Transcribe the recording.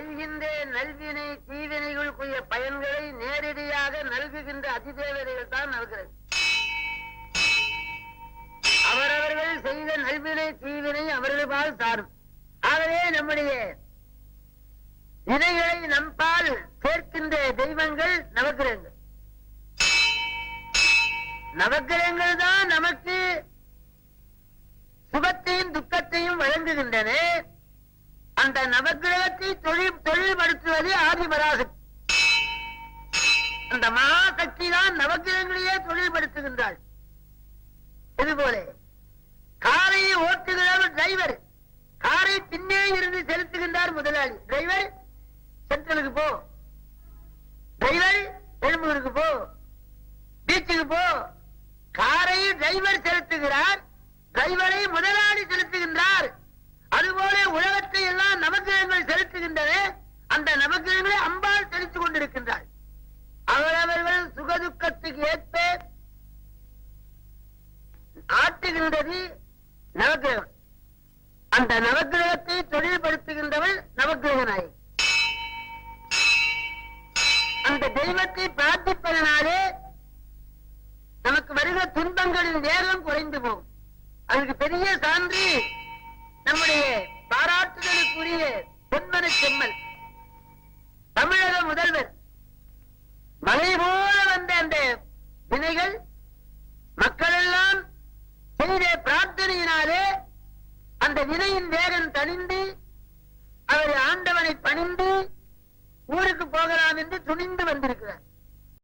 செய்கின்ற நல்வினை தீவினைகளுக்குரிய பயன்களை நேரடியாக நல்குகின்ற அதிதேவதைகள் தான் நல்கிறது. அவரவர்கள் செய்த நல்வினை தீவினை அவர்களால் சாரும். ஆகவே நம்முடைய வினைகளை நம்பால் சேர்க்கின்ற தெய்வங்கள் நவக்கிரகங்கள். நவக்கிரகங்கள் தான் நமக்கு சுகத்தையும் துக்கத்தையும் வழங்குகின்றன. அந்த நவக்கிரகத்தை தொழில்படுத்துவது ஆதிபராசக்தி. அந்த மகாசக்தி தான் நவக்கிரகங்களையே தொழில்படுத்துகின்றாள். இதுபோல காரையை ஓட்டுகிறவர் டிரைவர், காரை பின்னே இருந்து செலுத்துகின்றார் முதலாளி. டிரைவர் சென்ட்ரலுக்கு போ, டிரைவர் எழும்பூருக்கு போ, பீச்சுக்கு போ. காரை டிரைவர் செலுத்துகிறார், டிரைவரை முதலாளி செலுத்துகின்றார். அதுபோல உலகத்தை எல்லாம் நவக்கிரகங்கள் செலுத்துகின்றன. அந்த நவக்கிரகங்களை அம்பாள் செலுத்திக் கொண்டிருக்கின்றார். அவரவர்கள் சுகதுக்கத்துக்கு ஏற்ப ஆட்டுகின்றது நவக்கிரகம். அந்த நவக்கிரகத்தை தொழில்படுத்துகின்றவள் நவக்கிரக நாயகி. அந்த தெய்வத்தை பிரார்த்திப்பதனாலே நமக்கு வருகிற துன்பங்களின் வேகம் குறைந்து போகும். அதுக்கு பெரிய சான்று நம்முடைய பாராட்டுதலுக்குரிய பொன்மன செம்மல் தமிழக முதல்வர். மலை போல வந்த அந்த வினைகள் மக்கள் எல்லாம் செய்த பிரார்த்தனையினாலே அந்த வினையின் வேகம் தணிந்து அவர் ஆண்டவனை பணிந்து ஊருக்கு போகலாம் என்று துணிந்து வந்திருக்கிறார்.